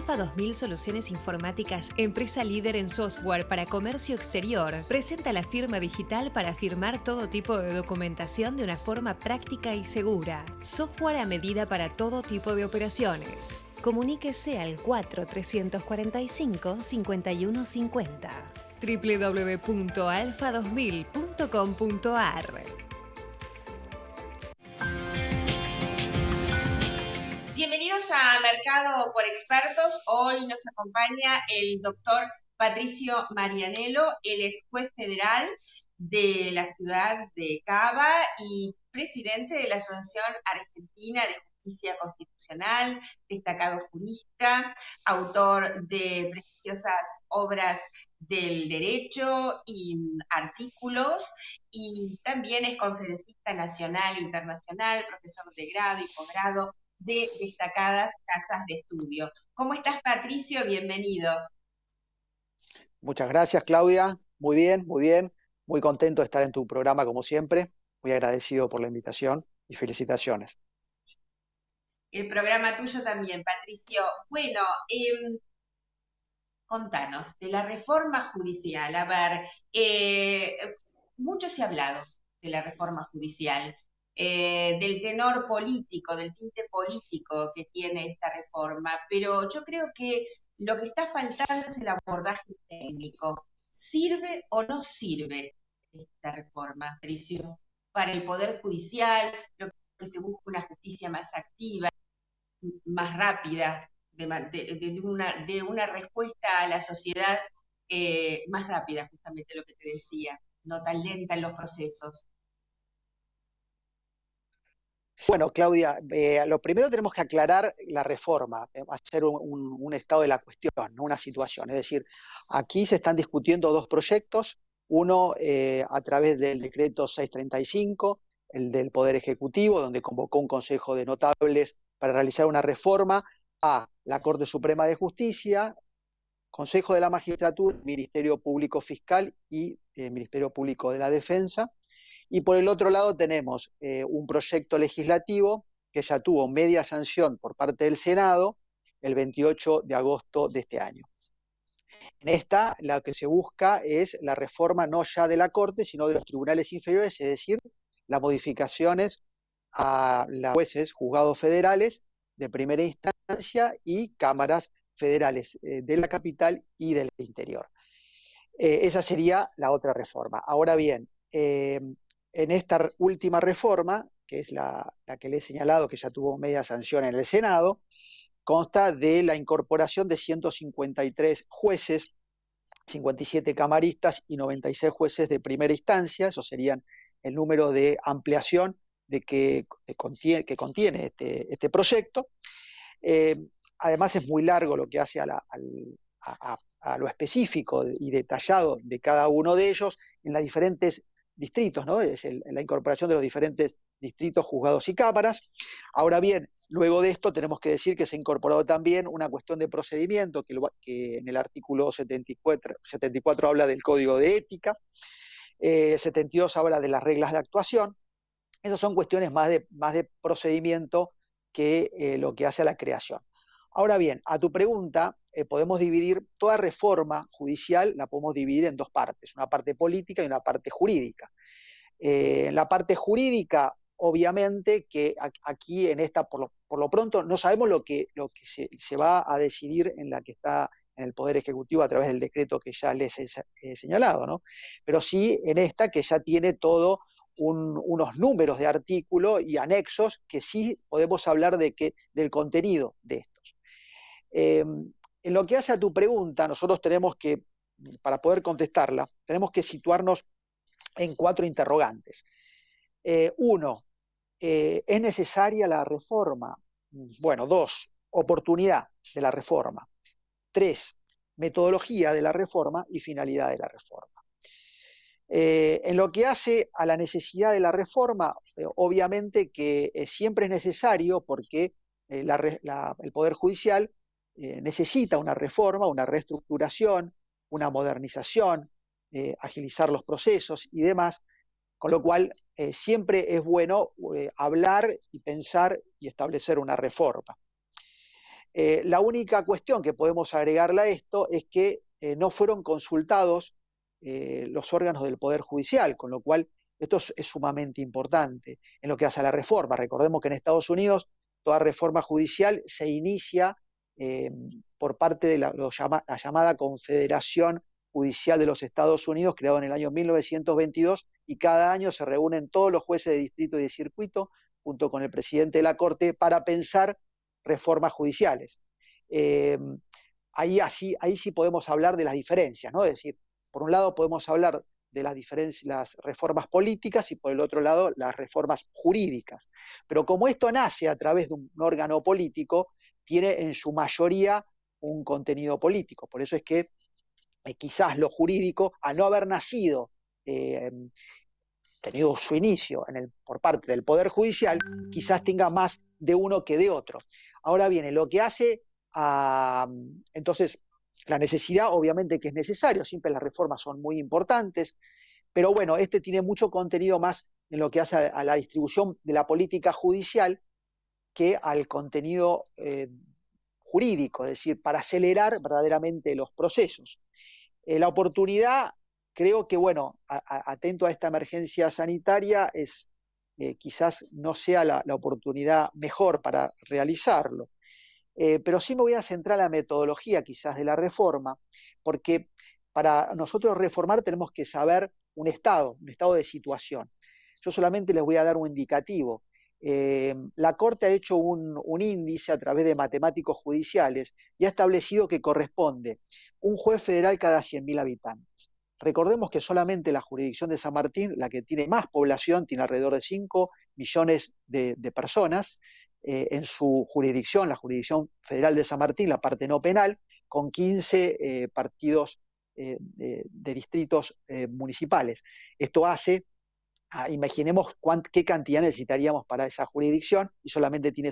Alfa 2000 Soluciones Informáticas, empresa líder en software para comercio exterior, presenta la firma digital para firmar todo tipo de documentación de una forma práctica y segura. Software a medida para todo tipo de operaciones. Comuníquese al 4345-5150. www.alfa2000.com.ar. Bienvenidos a Mercado por Expertos. Hoy nos acompaña el doctor Patricio Marianello. Él es juez federal de la ciudad de Cava y presidente de la Asociación Argentina de Justicia Constitucional, destacado jurista, autor de prestigiosas obras del derecho y artículos, y también es conferencista nacional e internacional, profesor de grado y posgrado de destacadas casas de estudio. ¿Cómo estás, Patricio? Bienvenido. Muchas gracias, Claudia. Muy bien, muy bien. Muy contento de estar en tu programa, como siempre. Muy agradecido por la invitación y felicitaciones. El programa tuyo también, Patricio. Bueno, contanos, de la reforma judicial. A ver, mucho se ha hablado de la reforma judicial. Del tenor político, del tinte político que tiene esta reforma, pero yo creo que lo que está faltando es el abordaje técnico. ¿Sirve o no sirve esta reforma, Patricio, para el Poder Judicial, lo que se busca una justicia más activa, más rápida, de una respuesta a la sociedad más rápida, justamente lo que te decía, no tan lenta en los procesos? Bueno, Claudia, lo primero tenemos que aclarar la reforma, hacer un estado de la cuestión, ¿no? Una situación. Es decir, aquí se están discutiendo dos proyectos, uno a través del decreto 635, el del Poder Ejecutivo, donde convocó un consejo de notables para realizar una reforma a la Corte Suprema de Justicia, Consejo de la Magistratura, Ministerio Público Fiscal y Ministerio Público de la Defensa. Y por el otro lado tenemos un proyecto legislativo que ya tuvo media sanción por parte del Senado el 28 de agosto de este año. En esta, lo que se busca es la reforma no ya de la Corte, sino de los tribunales inferiores, es decir, las modificaciones a los jueces, juzgados federales de primera instancia y cámaras federales de la capital y del interior. Esa sería la otra reforma. Ahora bien, en esta última reforma, que es la que le he señalado, que ya tuvo media sanción en el Senado, consta de la incorporación de 153 jueces, 57 camaristas y 96 jueces de primera instancia. Eso serían el número de ampliación que contiene este proyecto. Además es muy largo lo que hace a lo específico y detallado de cada uno de ellos en los diferentes distritos, ¿no? Es la incorporación de los diferentes distritos, juzgados y cámaras. Ahora bien, luego de esto tenemos que decir que se ha incorporado también una cuestión de procedimiento que en el artículo 74 habla del Código de Ética, 72 habla de las reglas de actuación. Esas son cuestiones más de procedimiento que lo que hace a la creación. Ahora bien, a tu pregunta, podemos dividir toda reforma judicial, la podemos dividir en dos partes, una parte política y una parte jurídica. En la parte jurídica, obviamente que aquí en esta, por lo pronto, no sabemos lo que se va a decidir en la que está en el Poder Ejecutivo a través del decreto que ya les he señalado, ¿no? Pero sí en esta que ya tiene todo unos números de artículo y anexos que sí podemos hablar del contenido de estos. En lo que hace a tu pregunta, nosotros tenemos que, para poder contestarla, tenemos que situarnos en 4 interrogantes. Uno, ¿es necesaria la reforma? Bueno, 2, oportunidad de la reforma. 3, metodología de la reforma y finalidad de la reforma. En lo que hace a la necesidad de la reforma, obviamente que siempre es necesario porque el Poder Judicial necesita una reforma, una reestructuración, una modernización, agilizar los procesos y demás, con lo cual siempre es bueno hablar y pensar y establecer una reforma. La única cuestión que podemos agregarle a esto es que no fueron consultados los órganos del Poder Judicial, con lo cual esto es sumamente importante en lo que hace a la reforma. Recordemos que en Estados Unidos toda reforma judicial se inicia por parte de la llamada Confederación Judicial de los Estados Unidos, creado en el año 1922, y cada año se reúnen todos los jueces de distrito y de circuito, junto con el presidente de la Corte, para pensar reformas judiciales. Ahí sí podemos hablar de las diferencias, ¿no? Es decir, por un lado podemos hablar de las reformas políticas y por el otro lado las reformas jurídicas. Pero como esto nace a través de un órgano político, tiene en su mayoría un contenido político. Por eso es que quizás lo jurídico, al no haber nacido, tenido su inicio por parte del Poder Judicial, quizás tenga más de uno que de otro. Ahora viene lo que hace entonces, la necesidad, obviamente que es necesario, siempre las reformas son muy importantes, pero bueno, este tiene mucho contenido más en lo que hace a la distribución de la política judicial que al contenido jurídico, es decir, para acelerar verdaderamente los procesos. La oportunidad, creo que, bueno, atento a esta emergencia sanitaria, quizás no sea la oportunidad mejor para realizarlo. Pero sí me voy a centrar en la metodología quizás de la reforma, porque para nosotros reformar tenemos que saber un estado de situación. Yo solamente les voy a dar un indicativo. La Corte ha hecho un índice a través de matemáticos judiciales y ha establecido que corresponde un juez federal cada 100.000 habitantes. Recordemos que solamente la jurisdicción de San Martín, la que tiene más población, tiene alrededor de 5 millones de personas, en su jurisdicción, la jurisdicción federal de San Martín, la parte no penal, con 15 partidos de distritos municipales. Esto hace, imaginemos qué cantidad necesitaríamos para esa jurisdicción, y tiene,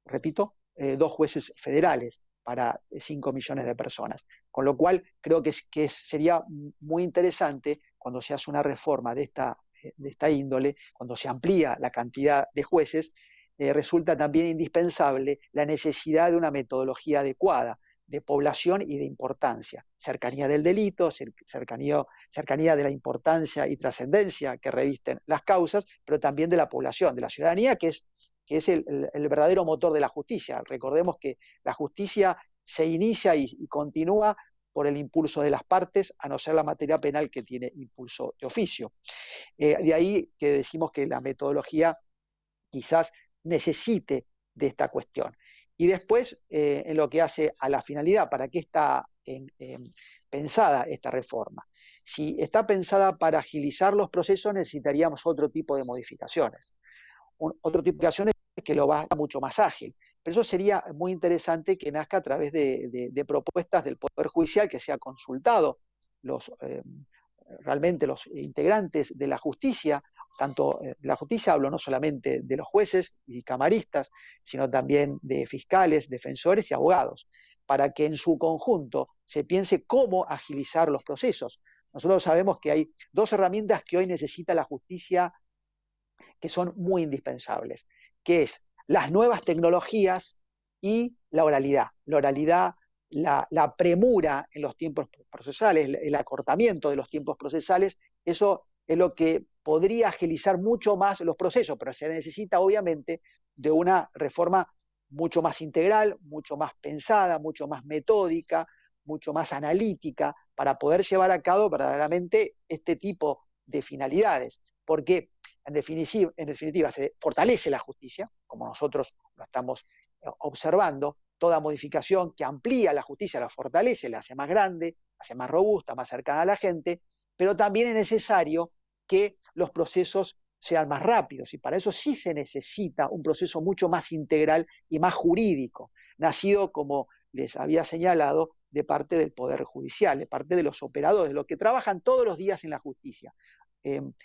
repito, 2 jueces federales para 5 millones de personas. Con lo cual, creo que sería muy interesante cuando se hace una reforma de esta índole, cuando se amplía la cantidad de jueces, resulta también indispensable la necesidad de una metodología adecuada de población y de importancia, cercanía del delito, cercanía de la importancia y trascendencia que revisten las causas, pero también de la población, de la ciudadanía, que es el verdadero motor de la justicia. Recordemos que la justicia se inicia y continúa por el impulso de las partes, a no ser la materia penal que tiene impulso de oficio. De ahí que decimos que la metodología quizás necesite de esta cuestión. Y después, en lo que hace a la finalidad, ¿para qué está pensada esta reforma? Si está pensada para agilizar los procesos, necesitaríamos otro tipo de modificaciones. Otro tipo de modificaciones que lo va a hacer mucho más ágil. Pero eso sería muy interesante que nazca a través de propuestas del Poder Judicial, que sea consultado realmente los integrantes de la justicia, tanto de la justicia hablo no solamente de los jueces y camaristas, sino también de fiscales, defensores y abogados, para que en su conjunto se piense cómo agilizar los procesos. Nosotros sabemos que hay 2 herramientas que hoy necesita la justicia que son muy indispensables, que es las nuevas tecnologías y la oralidad. La oralidad, la premura en los tiempos procesales, el acortamiento de los tiempos procesales, eso es lo que podría agilizar mucho más los procesos, pero se necesita obviamente de una reforma mucho más integral, mucho más pensada, mucho más metódica, mucho más analítica, para poder llevar a cabo verdaderamente este tipo de finalidades, porque en definitiva se fortalece la justicia, como nosotros lo estamos observando. Toda modificación que amplía la justicia la fortalece, la hace más grande, la hace más robusta, más cercana a la gente, pero también es necesario que los procesos sean más rápidos, y para eso sí se necesita un proceso mucho más integral y más jurídico, nacido, como les había señalado, de parte del Poder Judicial, de parte de los operadores, de los que trabajan todos los días en la justicia,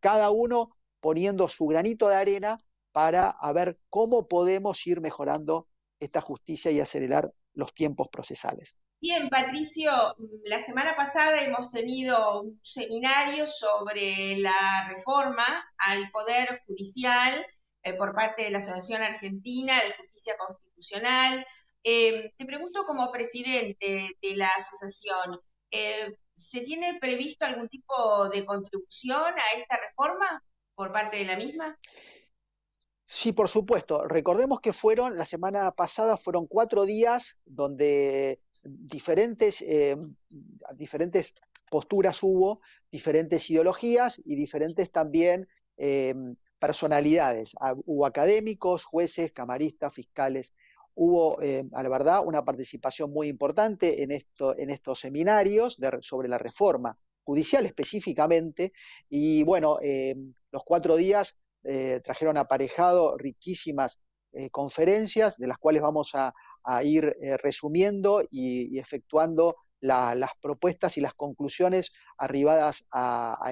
cada uno poniendo su granito de arena para ver cómo podemos ir mejorando esta justicia y acelerar los tiempos procesales. Bien, Patricio, la semana pasada hemos tenido un seminario sobre la reforma al Poder Judicial por parte de la Asociación Argentina de Justicia Constitucional. Te pregunto como presidente de la asociación, ¿se tiene previsto algún tipo de contribución a esta reforma por parte de la misma? Sí, por supuesto. Recordemos que la semana pasada fueron 4 días donde diferentes posturas hubo, diferentes ideologías y diferentes también eh, personalidades. Hubo académicos, jueces, camaristas, fiscales. Hubo, a la verdad, una participación muy importante en estos seminarios sobre la reforma judicial específicamente. Y bueno, los 4 días trajeron aparejado riquísimas conferencias, de las cuales vamos a ir resumiendo y efectuando las propuestas y las conclusiones arribadas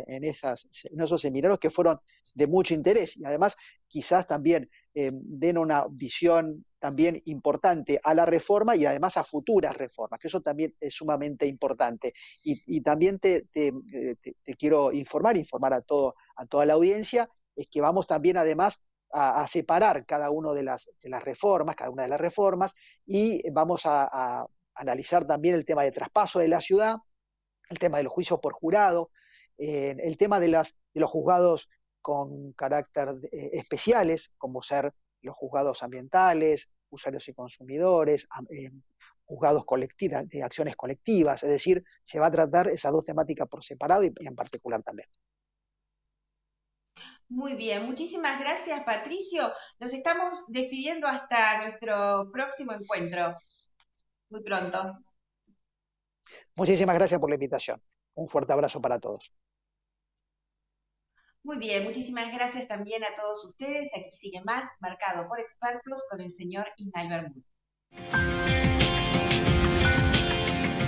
en esos seminarios que fueron de mucho interés y además quizás también den una visión también importante a la reforma y además a futuras reformas, que eso también es sumamente importante. Y también te quiero informar a toda la audiencia, es que vamos también además a separar cada una de las reformas, y vamos a analizar también el tema de traspaso de la ciudad, el tema de los juicios por jurado, el tema de los juzgados con carácter especiales, como ser los juzgados ambientales, usuarios y consumidores, juzgados de acciones colectivas, es decir, se va a tratar esas dos temáticas por separado y en particular también. Muy bien, muchísimas gracias, Patricio. Nos estamos despidiendo hasta nuestro próximo encuentro. Muy pronto. Muchísimas gracias por la invitación. Un fuerte abrazo para todos. Muy bien, muchísimas gracias también a todos ustedes. Aquí sigue más, marcado por expertos con el señor Ismael Bermúdez.